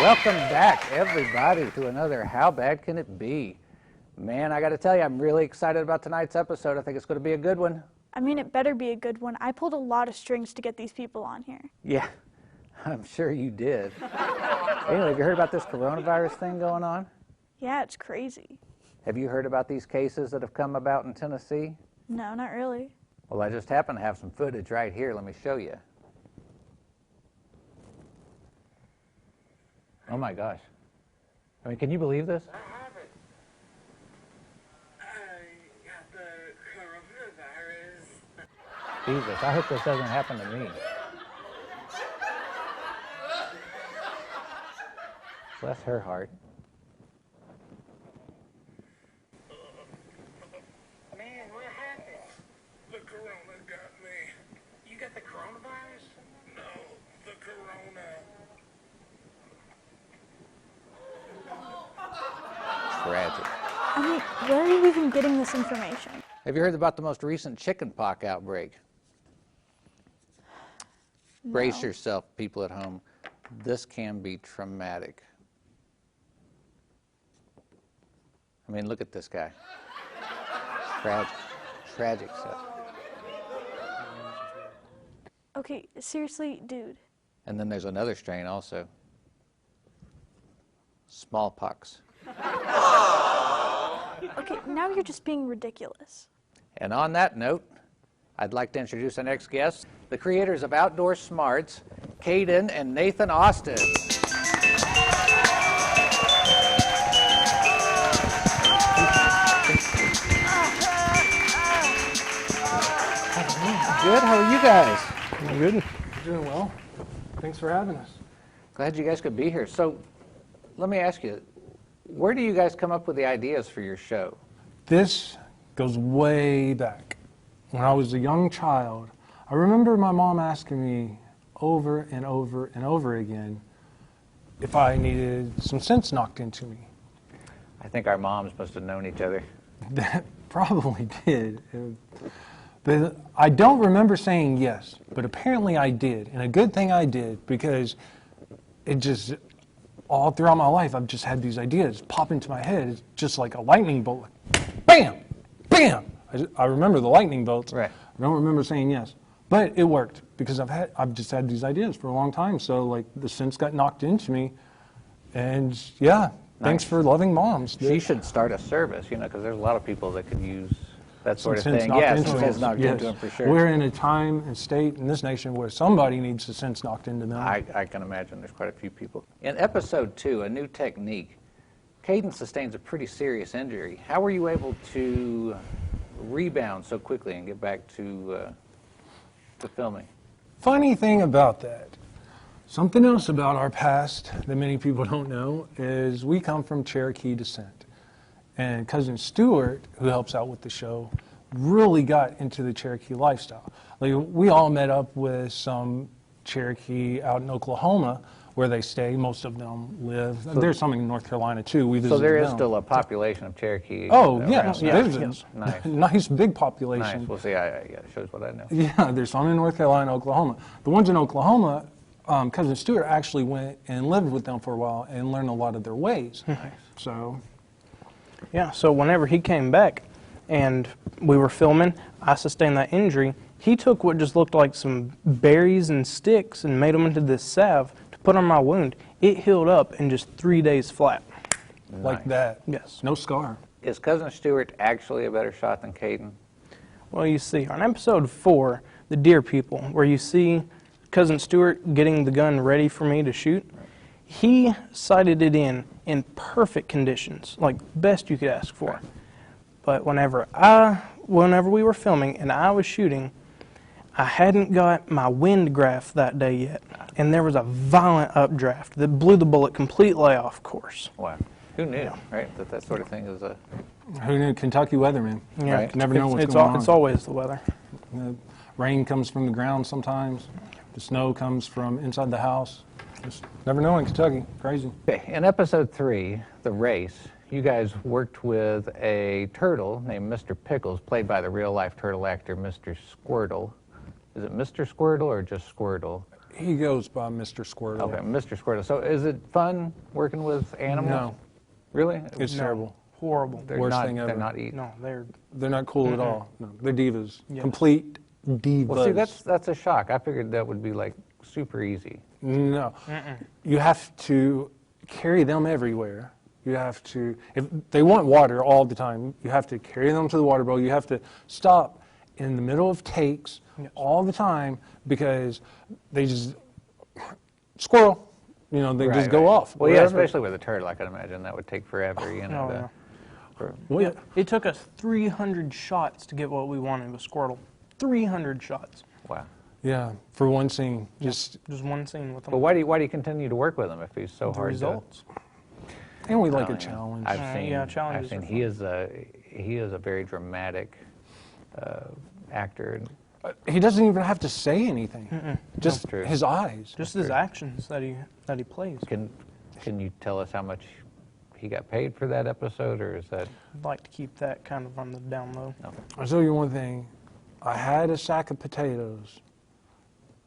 Welcome back, everybody, to another How Bad Can It Be? Man, I got to tell you, I'm really excited about tonight's episode. I think it's going to be a good one. I mean, it better be a good one. I pulled a lot of strings to get these people on here. Yeah, I'm sure you did. Anyway, have you heard about this coronavirus thing going on? Yeah, it's crazy. Have you heard about these cases that have come about in Tennessee? No, not really. Well, I just happen to have some footage right here. Let me show you. Oh my gosh. I mean, can you believe this? I haven't. I got the coronavirus. Jesus, I hope this doesn't happen to me. Bless her heart. Man, what happened? The corona got me. You got the coronavirus? No, the corona. Tragic. I mean, where are you even getting this information? Have you heard about the most recent chickenpox outbreak? No. Brace yourself, people at home. This can be traumatic. I mean, look at this guy. Tragic stuff. Okay, seriously, dude. And then there's another strain also. Smallpox. Okay, now you're just being ridiculous. And on that note, I'd like to introduce our next guests, the creators of Outdoor Smarts, Kaden and Nathan Austin. Good, how are you guys? Good. Doing well. Thanks for having us. Glad you guys could be here. So, let me ask you, where do you guys come up with the ideas for your show? This goes way back. When I was a young child, I remember my mom asking me over and over and over again if I needed some sense knocked into me. I think our moms must have known each other. That probably did. But I don't remember saying yes, but apparently I did. And a good thing I did, because it just, all throughout my life, I've just had these ideas pop into my head. It's just like a lightning bolt. Bam! Bam! I remember the lightning bolts. Right. I don't remember saying yes. But it worked, because I've just had these ideas for a long time. So like the sense got knocked into me. And yeah, thanks for loving moms. She should start a service, you know, because there's a lot of people that could use that sort of Some sense thing. knocked Yeah, into some them. sense knocked Yes. into them for sure. We're in a time and state in this nation where somebody needs the sense knocked into them. I can imagine there's quite a few people. In episode 2, a new technique, Kaden sustains a pretty serious injury. How were you able to rebound so quickly and get back to filming? Funny thing about that, something else about our past that many people don't know is we come from Cherokee descent. And Cousin Stuart, who helps out with the show, really got into the Cherokee lifestyle. Like, we all met up with some Cherokee out in Oklahoma where they stay. Most of them live. There's some in North Carolina too. We So visited there is them. still a population of Cherokee. Oh, around yes. there. There's a Nice. nice big population. Nice. Well, see, yeah, it shows what I know. Yeah, there's some in North Carolina, Oklahoma. The ones in Oklahoma, Cousin Stuart actually went and lived with them for a while and learned a lot of their ways. So, Yeah, so whenever he came back and we were filming, I sustained that injury. He took what just looked like some berries and sticks and made them into this salve to put on my wound. It healed up in just 3 days flat. like Nice. that. Yes. No scar. Is Cousin Stuart actually a better shot than Kaden? Well, you see, on episode 4, the deer people, where you see Cousin Stuart getting the gun ready for me to shoot, he sighted it in perfect conditions, like best you could ask for. But whenever we were filming and I was shooting, I hadn't got my wind graph that day yet, and there was a violent updraft that blew the bullet completely off course. Wow. Who knew, right? That sort of thing is a... Who knew? Kentucky weatherman. Yeah, Right. Never know what's it's going on. It's always the weather. The rain comes from the ground sometimes. The snow comes from inside the house. Just never know in Kentucky. Crazy. Okay, in episode 3, The Race, you guys worked with a turtle named Mr. Pickles, played by the real-life turtle actor Mr. Squirtle. Is it Mr. Squirtle or just Squirtle? He goes by Mr. Squirtle. Okay, Mr. Squirtle. So is it fun working with animals? No, Really? it's No. terrible. Horrible. They're Worst not, thing ever. They're not eating. No, They're not cool at all. No, they're divas. Yes. Complete divas. Well, see, that's a shock. I figured that would be like super easy. No. You have to carry them everywhere. You have to, if they want water all the time, you have to carry them to the water bowl. You have to stop in the middle of takes all the time because they just, squirrel, they Right, just go right. off. Well, yeah, wherever. especially with a turtle, I can imagine that would take forever, Oh, yeah. Well, Yeah, it took us 300 shots to get what we wanted with Squirtle. 300 shots. Wow. yeah, for one scene, just, Just one scene with him. But why do you continue to work with him if he's so The hard results. and we like to? a challenge. I've seen. yeah, I've challenges seen. are He is a very dramatic actor. He doesn't even have to say anything. Just That's true. his eyes. Just his actions that he plays. Can you tell us how much he got paid for that episode, or is that? I'd like to keep that kind of on the down low. No. I'll tell you one thing. I had a sack of potatoes.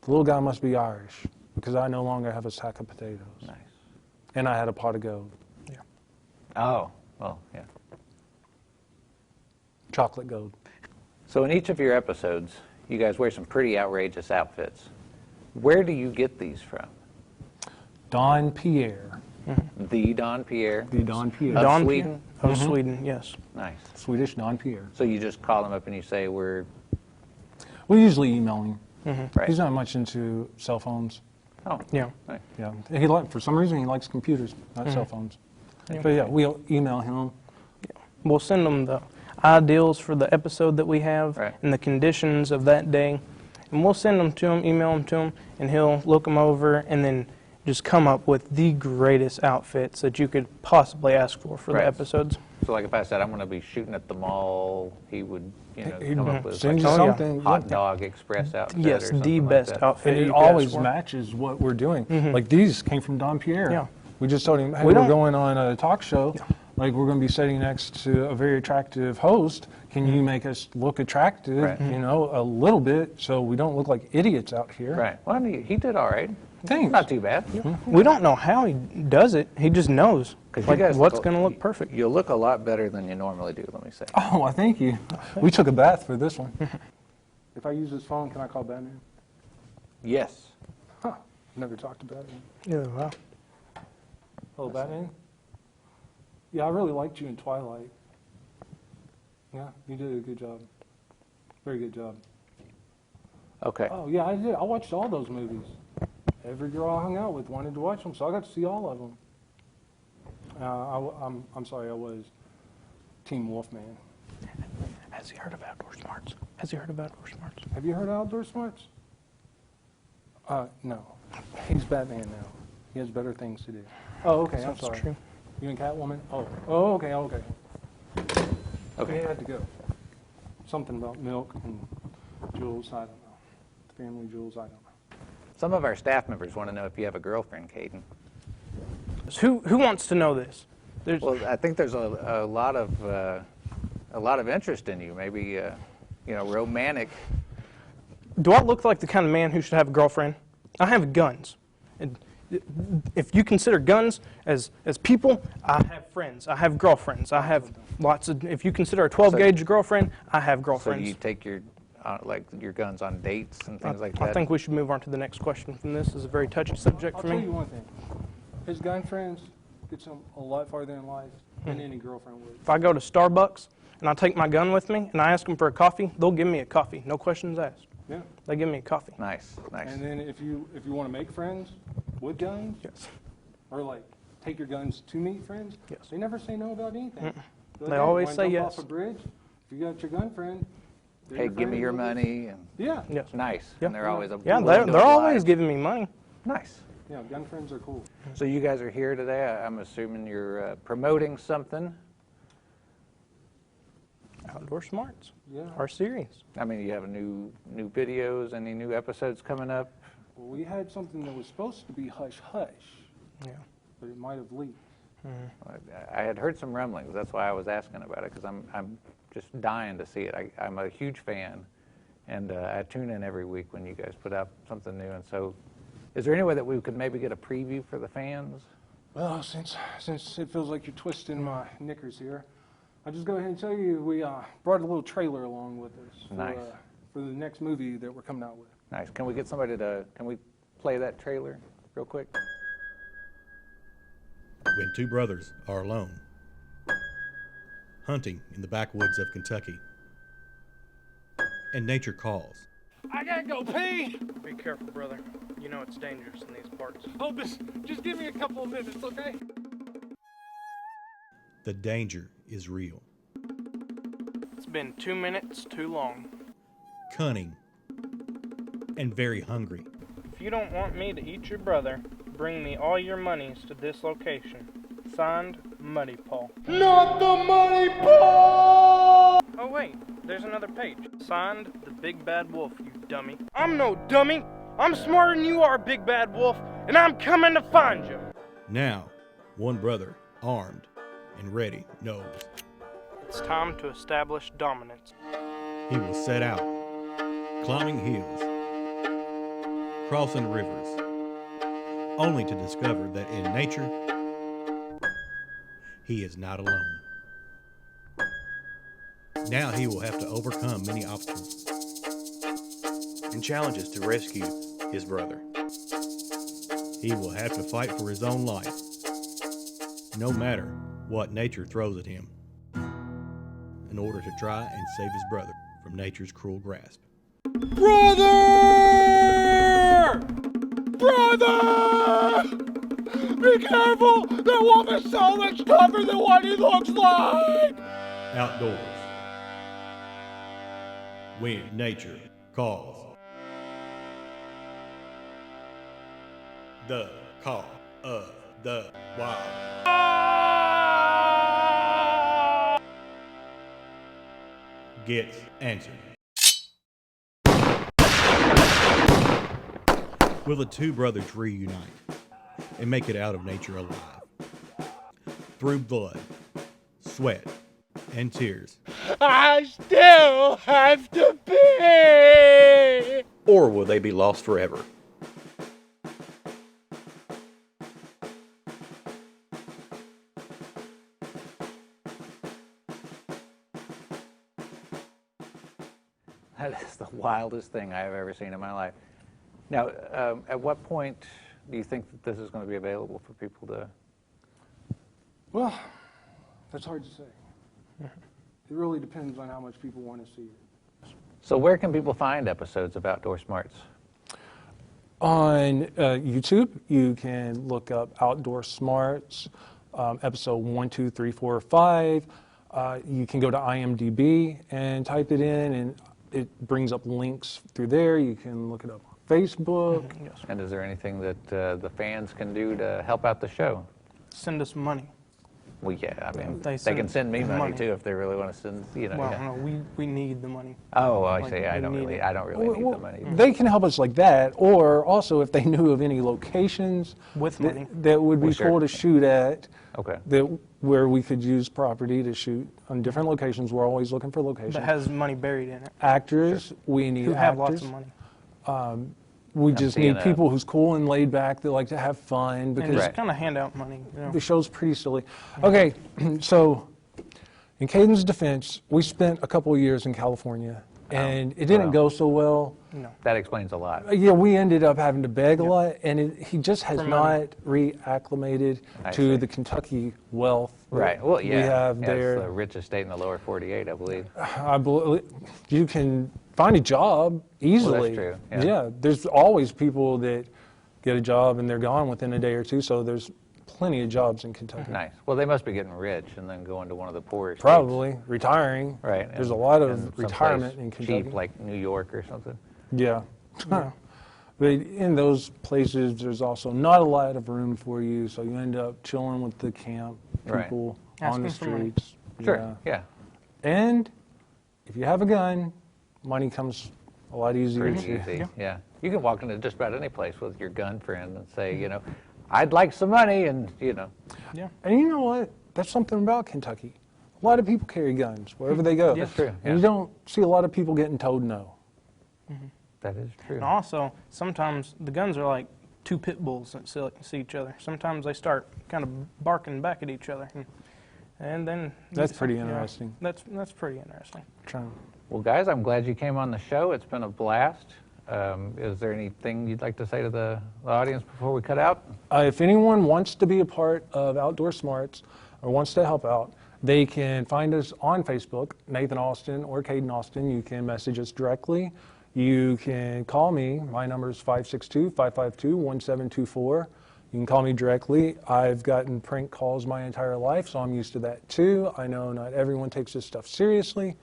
The little guy must be Irish because I no longer have a sack of potatoes. Nice. And I had a pot of gold. Oh, well, yeah. Chocolate gold. So in each of your episodes, you guys wear some pretty outrageous outfits. Where do you get these from? Don Pierre. The Don Pierre. The Don Pierre. Of Don Sweden? Of Sweden, yes. Nice. Swedish Don Pierre. So you just call him up and you say, we're We usually email him. right. He's not much into cell phones. Oh, Yeah. nice. Yeah. For some reason, he likes computers, not cell phones. Yeah. But yeah, we'll email him. We'll send them the ideals for the episode that we have Right. and the conditions of that day. And we'll send them to him, email them to him, and he'll look them over and then just come up with the greatest outfits that you could possibly ask for Right. the episodes. So like if I said I'm going to be shooting at the mall, he would, He'd come up with send like you Oh, yeah. something. hot dog express outfit or Yes, something the like best that. outfit. And it you could ask always for. matches what we're doing. Like these came from Don Pierre. Yeah. We just told him, hey, We we're don't- going on a talk show. Like we're going to be sitting next to a very attractive host. Can you make us look attractive, Right. a little bit so we don't look like idiots out here? Right. Well, I mean, he did all right. Thanks. Not too bad. We don't know how he does it. He just knows 'Cause you like guys what's look- going to look perfect. You'll look a lot better than you normally do, let me say. Oh, well, thank you. We took a bath for this one. If I use this phone, can I call Batman? Yes. Huh. Never talked to Batman. Yeah, wow. Hello, Batman. Yeah, I really liked you in Twilight. Yeah, you did a good job. Very good job. Okay. Oh, yeah, I did. I watched all those movies. Every girl I hung out with wanted to watch them, so I got to see all of them. I'm sorry, I was Team Wolfman. Has he heard of Outdoor Smarts? Has he heard of Outdoor Smarts? Have you heard of Outdoor Smarts? No. He's Batman now. He has better things to do. Oh, okay, I'm That's sorry. true. You and Catwoman? Oh, okay. Okay. He had to go. Something about milk and jewels, I don't know. Family jewels, I don't know. Some of our staff members want to know if you have a girlfriend, Kaden. Who wants to know this? There's, Well, I think there's a lot of interest in you. Maybe romantic. do I look like the kind of man who should have a girlfriend? I have guns. And if you consider guns as people, I have friends. I have girlfriends. I have lots of. If you consider a 12 gauge girlfriend, I have So girlfriends. you take your your guns on dates and things like I that. think we should move on to the next question from this. This is a very touchy subject I'll for tell me. you one thing. His gun friends gets him a lot farther in life than any girlfriend would. If I go to Starbucks and I take my gun with me and I ask them for a coffee, they'll give me a coffee. No questions asked. Yeah. They give me a coffee. Nice. And then if you want to make friends with guns, Yes. or like take your guns to meet friends, Yes. they never say no about anything. They're like, They "Hey, always wanna say jump yes." Off a bridge, if you got your gun friend, they're Hey, your give me friend, your they'll just- money. And Yeah. Yes. nice. Yeah. And they're always Yeah, willing to they're always oblige. giving me money. Nice. Yeah, gun friends are cool. So you guys are here today. I'm assuming you're promoting something. Outdoor Smarts, Yeah. our series. I mean, you have new videos, any new episodes coming up? Well, we had something that was supposed to be hush hush, Yeah. but it might have leaked. I had heard some rumblings. That's why I was asking about it, because I'm just dying to see it. I'm a huge fan, and I tune in every week when you guys put out something new. And so Is there any way that we could maybe get a preview for the fans? Well, since it feels like you're twisting my knickers here, I'll just go ahead and tell you we brought a little trailer along with us Nice. For the next movie that we're coming out with. Nice. Can we get somebody can we play that trailer real quick? When two brothers are alone, hunting in the backwoods of Kentucky, and nature calls. I gotta go pee! Be careful, brother. You know it's dangerous in these parts. Oh, just give me a couple of minutes, okay? The danger is real. It's been 2 minutes too long. Cunning and very hungry. If you don't want me to eat your brother, bring me all your monies to this location. Signed, Muddy Paw. Not the money, Paul! Oh wait, there's another page. Signed, the Big Bad Wolf, you dummy. I'm no dummy. I'm smarter than you are, Big Bad Wolf, and I'm coming to find you. Now, one brother, armed and ready, knows It's time to establish dominance. he will set out, climbing hills, crossing rivers, only to discover that in nature, he is not alone. Now he will have to overcome many obstacles and challenges to rescue his brother. He will have to fight for his own life, no matter what nature throws at him, in order to try and save his brother from nature's cruel grasp. Brother! Brother! Be careful! The wolf is so much tougher than what he looks like! Outdoors, when nature calls. The call of the wild. Gets answered. Will the two brothers reunite and make it out of nature alive? Through blood, sweat, and tears. I still have to pee! Or will they be lost forever? That is the wildest thing I have ever seen in my life. Now, at what point do you think that this is going to be available for people to? Well, that's hard to say. It really depends on how much people want to see it. So where can people find episodes of Outdoor Smarts? On YouTube, you can look up Outdoor Smarts, episode 1, 2, 3, 4, 5. You can go to IMDb and type it in, and it brings up links through there. You can look it up on Facebook. Yes. And is there anything that the fans can do to help out the show? Send us money. Well, yeah, I mean, They they can send me money money. too if they really want to send, you know. Well, yeah. no, we need the money. Oh, I Like, see. I we don't need really it. need the money. They can help us like that, or also if they knew of any locations With money. that would be Well, sure. cool to shoot at, Okay. where we could use property to shoot on different locations. We're always looking for locations. That has money buried in it. Actors, we need Who actors. have lots of money. We just seeing need people who's cool and laid back that like to have fun And because just Right. kind of hand out money. You know? the show's pretty silly. Okay, so in Kaden's defense, we spent a couple of years in California, and it didn't Wow. go so well. No. That explains a lot. Yeah, we ended up having to beg a lot, and he just has For not money. reacclimated I to see. the Kentucky wealth that Right. Well, yeah. we have It's there. the richest state in the lower 48, I believe. I believe you can find a job easily. true, yeah. There's always people that get a job and they're gone within a day or two, so there's plenty of jobs in Kentucky. Nice. Well, they must be getting rich and then going to one of the poorest. Probably retiring. Right. There's a and- lot and of someplace retirement in Kentucky. cheap, like New York or something. Yeah. But in those places, there's also not a lot of room for you, so you end up chilling with the camp Right. people on Asking the for money. streets. Sure. Yeah. And if you have a gun, money comes a lot easier. Pretty to you. easy. Yeah. You can walk into just about any place with your gun friend and say, you know, I'd like some money, and you know. Yeah. And you know what? That's something about Kentucky. A lot of people carry guns wherever they go. That's true, And you yeah. don't see a lot of people getting told no. That is true. And also, sometimes the guns are like two pit bulls that see each other. Sometimes they start kind of barking back at each other, and then That's pretty interesting. That's pretty interesting. Well, guys, I'm glad you came on the show. It's been a blast. Is there anything you'd like to say to the audience before we cut out? If anyone wants to be a part of Outdoor Smarts or wants to help out, they can find us on Facebook, Nathan Austin or Kaden Austin. You can message us directly. You can call me. My number is 562-552-1724. You can call me directly. I've gotten prank calls my entire life, so I'm used to that too. I know not everyone takes this stuff seriously.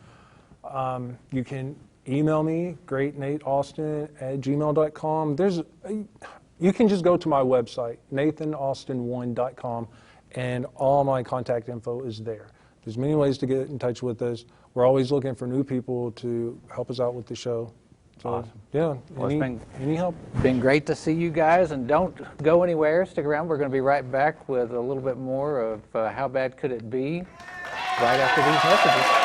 You can email me, greatnateaustin@gmail.com. You can just go to my website, nathanaustin1.com, and all my contact info is there. There's many ways to get in touch with us. We're always looking for new people to help us out with the show. So, Awesome. Yeah, Well, any help? Been great to see you guys, and don't go anywhere. Stick around. We're going to be right back with a little bit more of How Bad Could It Be right after these messages.